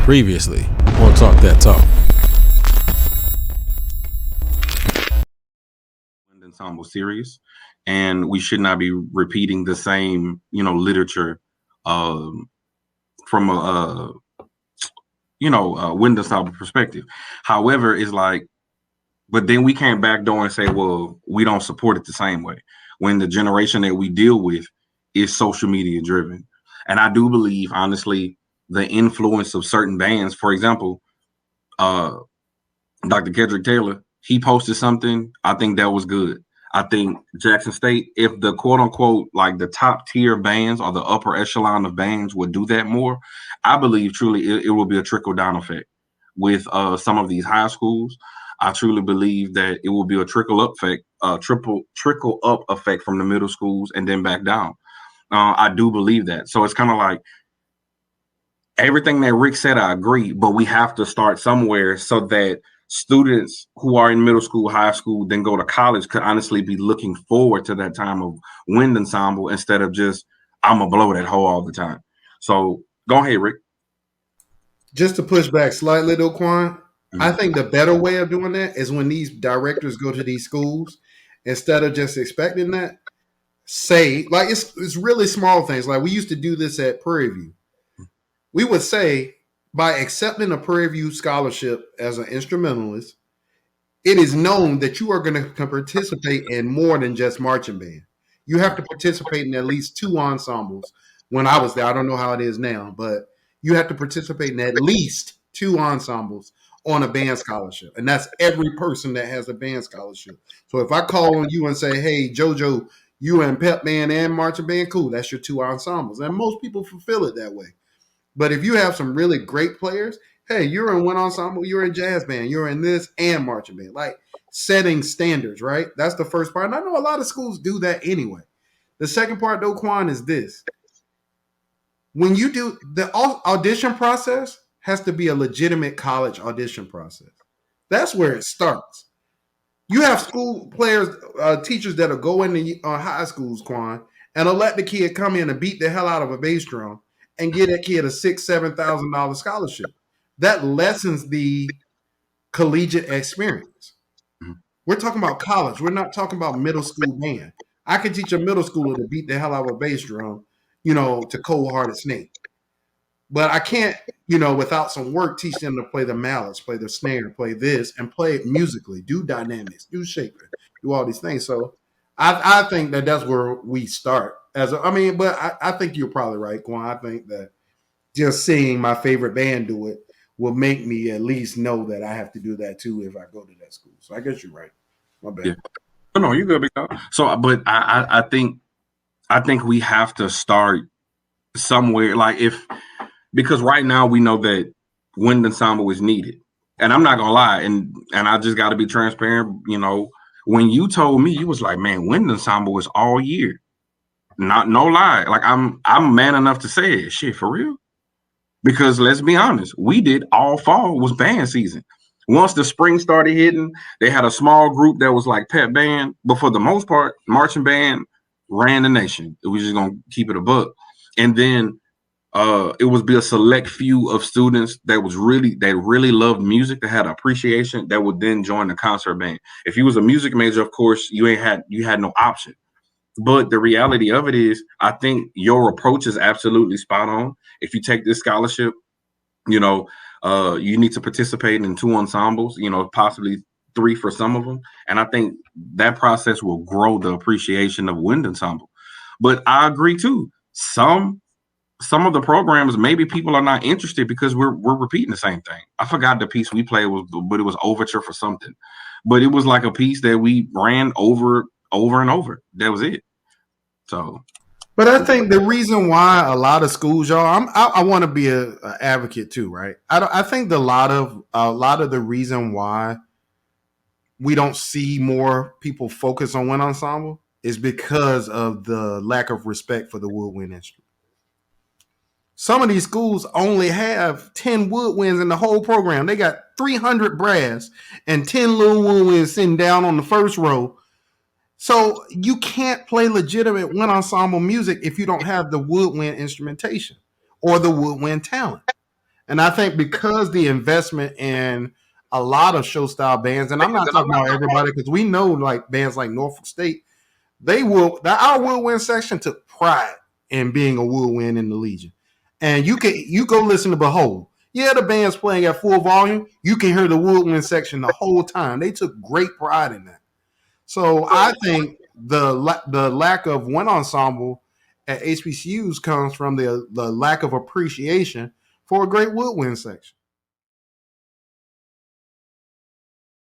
Previously on Talk That Talk. Ensemble series, and we should not be repeating the same, literature from a wind ensemble perspective. However, it's like, but then we can't backdoor and say, well, we don't support it the same way when the generation that we deal with is social media driven. And I do believe, honestly, the influence of certain bands, for example, Dr. Kedrick Taylor, he posted something. I think that was good. I think Jackson State, if the quote unquote, like the top tier bands or the upper echelon of bands would do that more, I believe truly it will be a trickle down effect with some of these high schools. I truly believe that it will be a trickle up effect from the middle schools and then back down. I do believe that. So it's kind of like everything that Rick said, I agree, but we have to start somewhere so that students who are in middle school, high school, then go to college could honestly be looking forward to that time of wind ensemble instead of just, I'm going to blow that hole all the time. So go ahead, Rick. Just to push back slightly, though, Quan, I think the better way of doing that is when these directors go to these schools, instead of just expecting that, say, like it's really small things. Like we used to do this at Prairie View. We would say, by accepting a Prairie View scholarship as an instrumentalist, it is known that you are going to participate in more than just marching band. You have to participate in at least 2 ensembles. When I was there, I don't know how it is now, but you have to participate in at least 2 ensembles on a band scholarship. And that's every person that has a band scholarship. So if I call on you and say, hey, JoJo, you in pep band and marching band, cool, that's your 2 ensembles. And most people fulfill it that way. But if you have some really great players, hey, you're in one ensemble, you're in jazz band, you're in this and marching band, like setting standards, right? That's the first part. And I know a lot of schools do that anyway. The second part, though, Quan, is this. When you do the audition process has to be a legitimate college audition process. That's where it starts. You have school players, teachers that'll go into high schools, Quan, and they'll let the kid come in and beat the hell out of a bass drum and get that kid a $6,000-$7,000 scholarship. That lessens the collegiate experience. We're talking about college. We're not talking about middle school band. I could teach a middle schooler to beat the hell out of a bass drum, to Cold Hearted Snake. But I can't, without some work, teach them to play the mallets, play the snare, play this, and play it musically, do dynamics, do shaping, do all these things. So I think that's where we start. But I think you're probably right, Quan. I think that just seeing my favorite band do it will make me at least know that I have to do that too if I go to that school. So I guess you're right. My bad. Yeah. No, you're good, big dog. So, but I think we have to start somewhere, because right now we know that wind ensemble is needed, and I'm not gonna lie, and I just got to be transparent. When you told me, you was like, man, wind ensemble is all year. No lie. Like I'm man enough to say it. Shit, for real. Because let's be honest, we did all fall was band season. Once the spring started hitting, they had a small group that was like pep band, but for the most part, marching band ran the nation. It was just gonna keep it a buck. And then it would be a select few of students that really loved music, that had appreciation, that would then join the concert band. If you was a music major, of course, you had no option. But the reality of it is, I think your approach is absolutely spot on. If you take this scholarship, you need to participate in 2 ensembles, possibly 3 for some of them. And I think that process will grow the appreciation of wind ensemble. But I agree too. Some of the programs, maybe people are not interested because we're repeating the same thing. I forgot the piece we played but it was Overture for something. But it was like a piece that we ran over and over. That was it. So, but I think the reason why a lot of schools, y'all, I want to be a advocate too, right? I think a lot of the reason why we don't see more people focus on wind ensemble is because of the lack of respect for the woodwind instrument. Some of these schools only have 10 woodwinds in the whole program. They got 300 brass and 10 little woodwinds sitting down on the first row. So you can't play legitimate wind ensemble music if you don't have the woodwind instrumentation or the woodwind talent. And I think because the investment in a lot of show style bands, and I'm not talking about everybody, because we know like bands like Norfolk State, our Woodwind section took pride in being a Woodwind in the Legion. And you go listen to Behold. Yeah, the band's playing at full volume. You can hear the Woodwind section the whole time. They took great pride in that. So I think the lack of one ensemble at HBCUs comes from the lack of appreciation for a great Woodwind section.